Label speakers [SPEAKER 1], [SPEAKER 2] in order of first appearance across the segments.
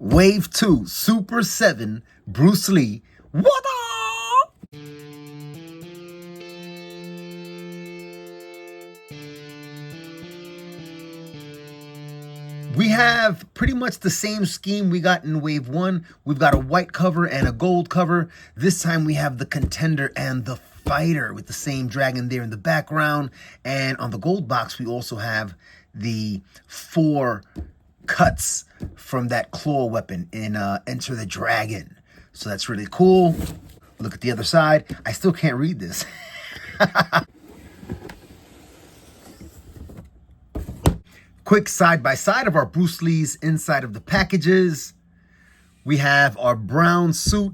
[SPEAKER 1] Wave 2, Super 7, Bruce Lee. What up? We have pretty much the same scheme we got in Wave 1. We've got a white cover and a gold cover. This time we have the Contender and the Fighter with the same dragon there in the background. And on the gold box, we also have the 4 cuts from that claw weapon in Enter the Dragon. So that's really cool. Look at the other side. I still can't read this. Quick side-by-side of our Bruce Lee's inside of the packages. We have our brown suit.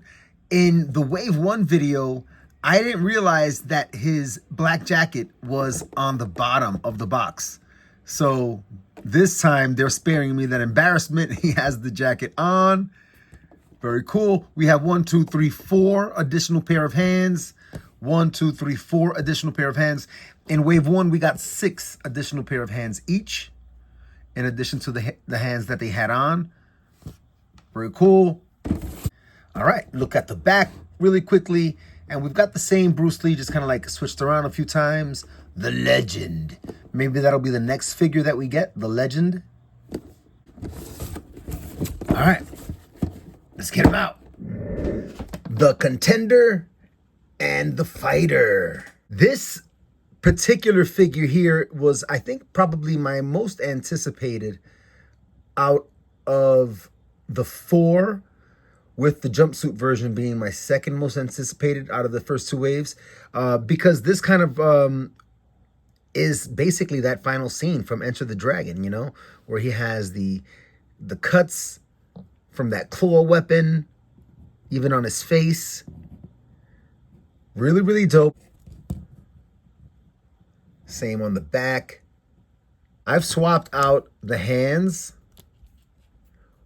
[SPEAKER 1] In the Wave 1 video, I didn't realize that his black jacket was on the bottom of the box. So this time they're sparing me that embarrassment. He has the jacket on. Very cool. We have 1, 2, 3, 4 additional pair of hands. 1, 2, 3, 4 additional pair of hands. In Wave 1, we got 6 additional pair of hands each, in addition to the hands that they had on. Very cool. All right, look at the back really quickly. And we've got the same Bruce Lee, just kind of like switched around a few times. The Legend. Maybe that'll be the next figure that we get, the Legend. All right, let's get him out. The Contender and the Fighter. This particular figure here was, I think, probably my most anticipated out of the 4, with the jumpsuit version being my second most anticipated out of the first 2 waves, because this kind of is basically that final scene from Enter the Dragon, you know, where he has the cuts from that claw weapon, even on his face. Really, really dope. Same on the back. I've swapped out the hands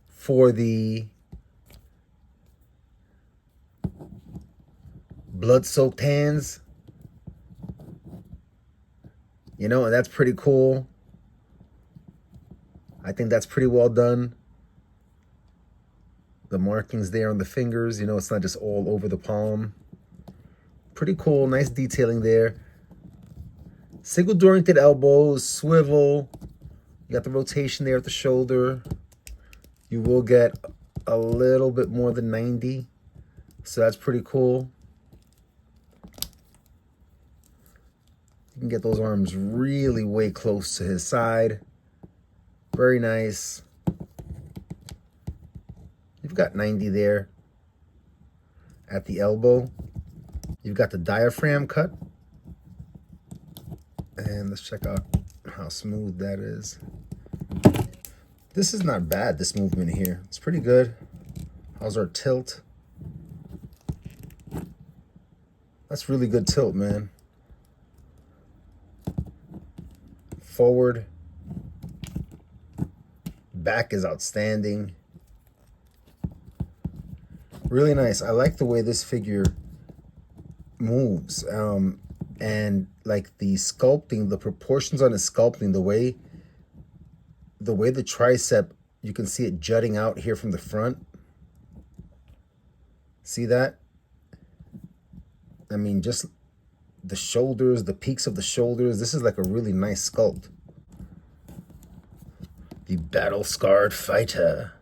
[SPEAKER 1] for the blood-soaked hands. You know, and that's pretty cool. I think that's pretty well done. The markings there on the fingers, you know, it's not just all over the palm. Pretty cool, nice detailing there. Single jointed elbows, swivel. You got the rotation there at the shoulder. You will get a little bit more than 90. So that's pretty cool. You can get those arms really way close to his side. Very nice. You've got 90 there at the elbow. You've got the diaphragm cut. And let's check out how smooth that is. This is not bad, this movement here. It's pretty good. How's our tilt? That's really good tilt, man. Forward. Back is outstanding. Really nice. I like the way this figure moves. And like the sculpting, the proportions on his sculpting, the way the tricep, you can see it jutting out here from the front. See that? I mean, just the shoulders, the peaks of the shoulders. This is like a really nice sculpt. The battle-scarred fighter.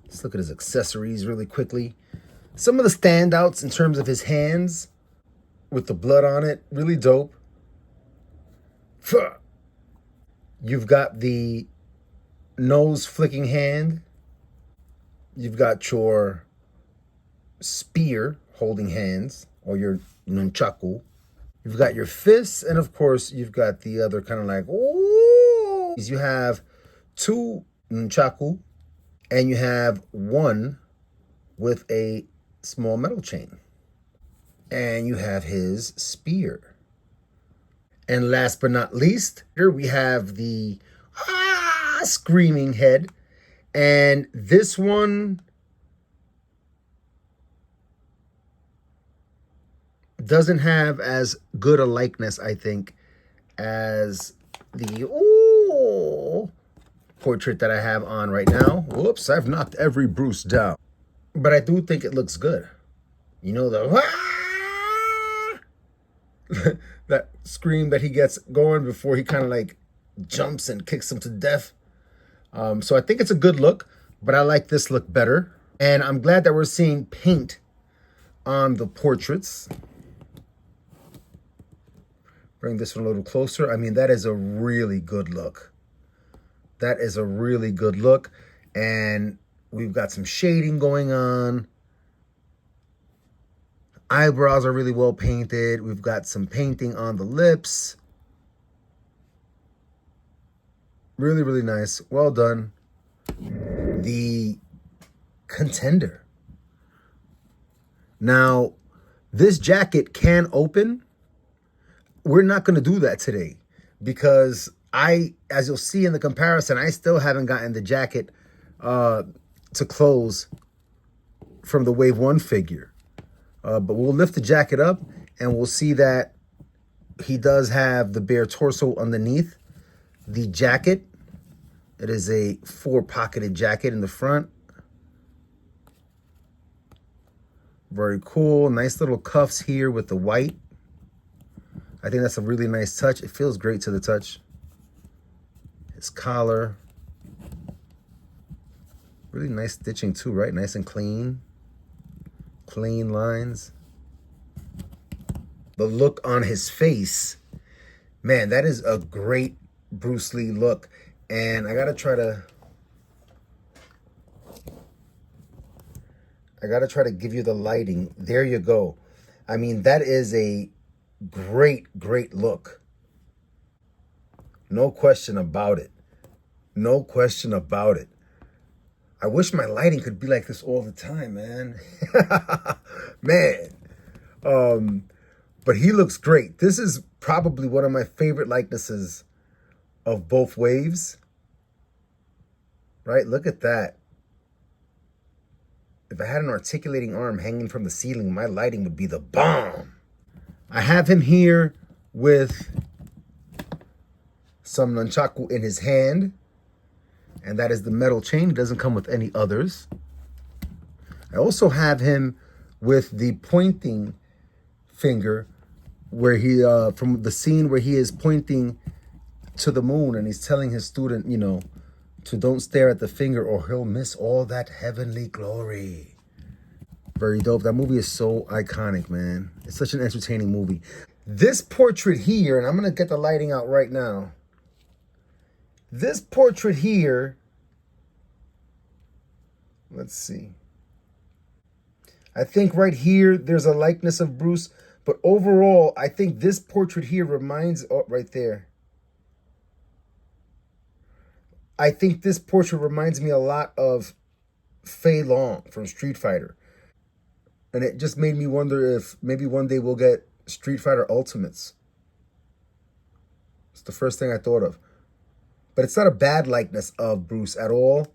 [SPEAKER 1] Let's look at his accessories really quickly. Some of the standouts in terms of his hands with the blood on it, really dope. You've got the nose flicking hand. You've got your spear holding hands, or your nunchaku. You've got your fists, and of course, you've got the other kind of like, ooh. You have 2 nunchaku, and you have 1 with a small metal chain. And you have his spear. And last but not least, here we have the screaming head. And this one doesn't have as good a likeness, I think, as the portrait that I have on right now. Whoops, I've knocked every Bruce down. But I do think it looks good. You know, that scream that he gets going before he kind of like jumps and kicks him to death. So I think it's a good look, but I like this look better. And I'm glad that we're seeing paint on the portraits. Bring this one a little closer. I mean, that is a really good look. That is a really good look. And we've got some shading going on. Eyebrows are really well painted. We've got some painting on the lips. Really, really nice. Well done. The Contender. Now, this jacket can open. We're not going to do that today because as you'll see in the comparison, I still haven't gotten the jacket to close from the Wave 1 figure. But we'll lift the jacket up and we'll see that he does have the bare torso underneath the jacket. It is a 4-pocketed jacket in the front. Very cool. Nice little cuffs here with the white. I think that's a really nice touch. It feels great to the touch. His collar. Really nice stitching too, right? Nice and clean. Clean lines. The look on his face. Man, that is a great Bruce Lee look. And I gotta try to give you the lighting. There you go. I mean, that is a great, great look. No question about it. No question about it. I wish my lighting could be like this all the time, man. Man. But he looks great. This is probably one of my favorite likenesses of both waves. Right? Look at that. If I had an articulating arm hanging from the ceiling, my lighting would be the bomb. I have him here with some nunchaku in his hand. And that is the metal chain. It doesn't come with any others. I also have him with the pointing finger where he, from the scene where he is pointing to the moon and he's telling his student, you know, to don't stare at the finger or he'll miss all that heavenly glory. Very dope. That movie is so iconic, man. It's such an entertaining movie. This portrait here, and I'm going to get the lighting out right now. This portrait here, let's see. I think right here, there's a likeness of Bruce. But overall, I think this portrait here reminds, oh, right there. I think this portrait reminds me a lot of Fei Long from Street Fighter. And it just made me wonder if maybe one day we'll get Street Fighter Ultimates. It's the first thing I thought of. But it's not a bad likeness of Bruce at all.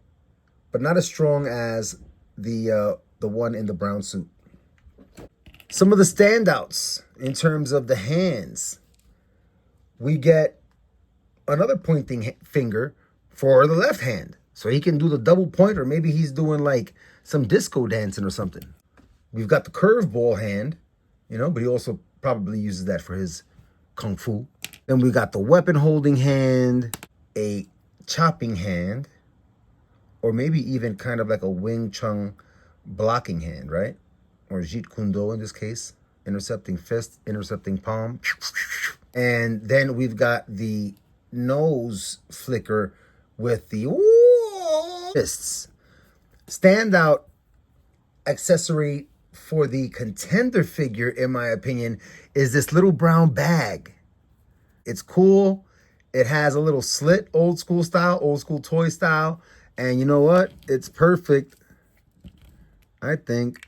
[SPEAKER 1] But not as strong as the one in the brown suit. Some of the standouts in terms of the hands. We get another pointing finger for the left hand. So he can do the double point, or maybe he's doing like some disco dancing or something. We've got the curveball hand, you know, but he also probably uses that for his kung fu. Then we got the weapon holding hand, a chopping hand, or maybe even kind of like a Wing Chun blocking hand, right? Or Jeet Kune Do in this case, intercepting fist, intercepting palm. And then we've got the nose flicker with the fists. Standout accessory for the Contender figure, in my opinion, is this little brown bag. It's cool. It has a little slit, old school style, old school toy style. And you know what? It's perfect, I think,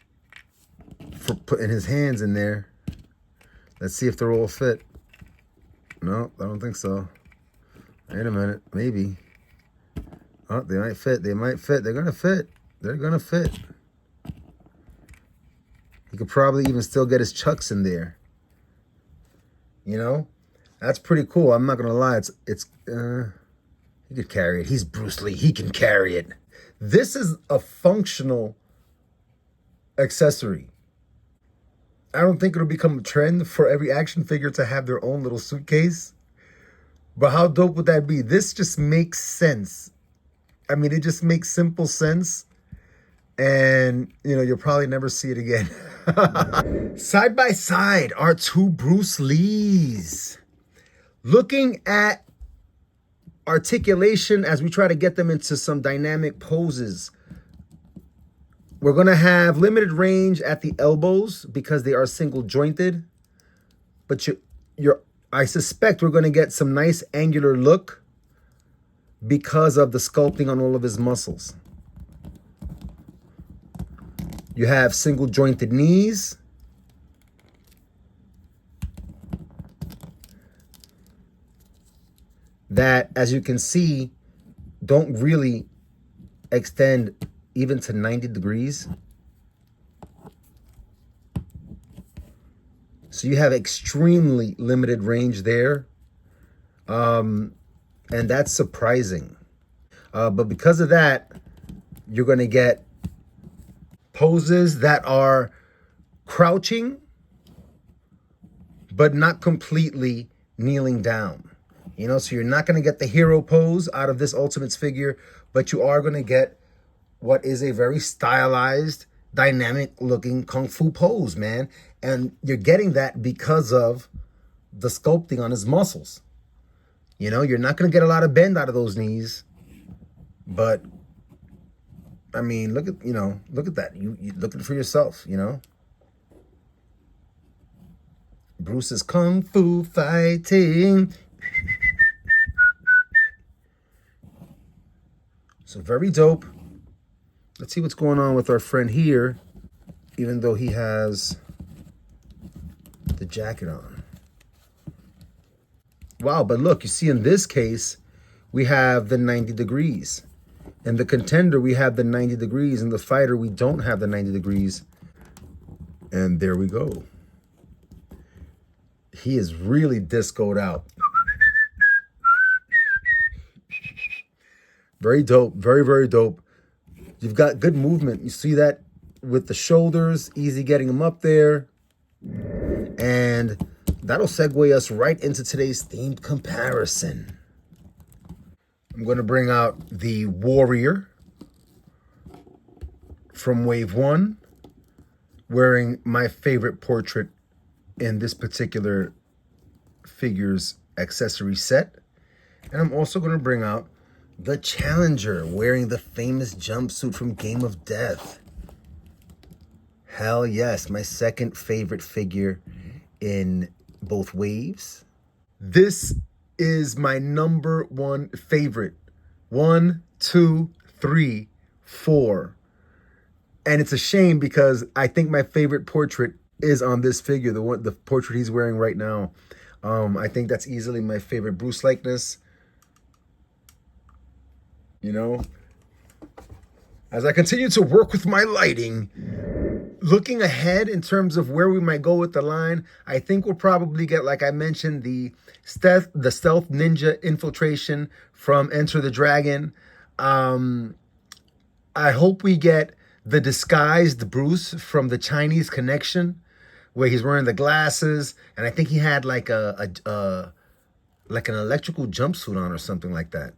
[SPEAKER 1] for putting his hands in there. Let's see if they're all fit. No, I don't think so. Wait a minute, maybe. Oh, they might fit. They might fit. They're gonna fit. They're gonna fit. He could probably even still get his chucks in there. You know, that's pretty cool. I'm not gonna lie. He He could carry it. He's Bruce Lee. He can carry it. This is a functional accessory. I don't think it'll become a trend for every action figure to have their own little suitcase. But how dope would that be? This just makes sense. I mean, it just makes simple sense. And, you know, you'll probably never see it again. Side by side are two Bruce Lees. Looking at articulation as we try to get them into some dynamic poses. We're going to have limited range at the elbows because they are single jointed. But I suspect we're going to get some nice angular look because of the sculpting on all of his muscles. You have single jointed knees. That, as you can see, don't really extend even to 90 degrees. So you have extremely limited range there. And that's surprising. But because of that, you're going to get poses that are crouching, but not completely kneeling down. You know, so you're not going to get the hero pose out of this Ultimates figure, but you are going to get what is a very stylized, dynamic looking Kung Fu pose, man. And you're getting that because of the sculpting on his muscles. You know, you're not going to get a lot of bend out of those knees, but I mean, look at that. You look at it for yourself, you know. Bruce's Kung Fu fighting. So very dope. Let's see what's going on with our friend here, even though he has the jacket on. Wow, but look, you see in this case, we have the 90 degrees. In the Contender, we have the 90 degrees. In the Fighter, we don't have the 90 degrees. And there we go. He is really discoed out. Very dope. Very, very dope. You've got good movement. You see that with the shoulders, easy getting them up there. And that'll segue us right into today's themed comparison. I'm going to bring out the Warrior from Wave 1, wearing my favorite portrait in this particular figure's accessory set. And I'm also going to bring out the Challenger, wearing the famous jumpsuit from Game of Death. Hell yes, my second favorite figure in both waves. This is my number one favorite. 1, 2, 3, 4. And it's a shame because I think my favorite portrait is on this figure, the portrait he's wearing right now. I think that's easily my favorite Bruce likeness. You know, as I continue to work with my lighting, looking ahead in terms of where we might go with the line, I think we'll probably get, like I mentioned, the stealth ninja infiltration from Enter the Dragon. I hope we get the disguised Bruce from the Chinese Connection, where he's wearing the glasses, and I think he had like an electrical jumpsuit on or something like that.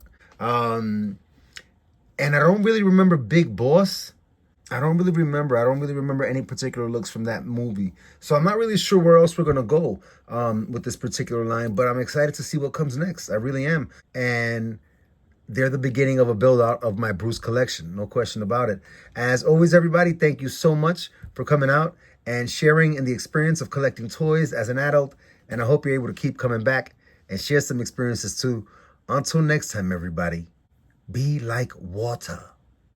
[SPEAKER 1] And I don't really remember Big Boss. I don't really remember any particular looks from that movie. So I'm not really sure where else we're going to go with this particular line, but I'm excited to see what comes next. I really am. And they're the beginning of a build out of my Bruce collection. No question about it. As always, everybody, thank you so much for coming out and sharing in the experience of collecting toys as an adult. And I hope you're able to keep coming back and share some experiences too. Until next time, everybody. Be like water.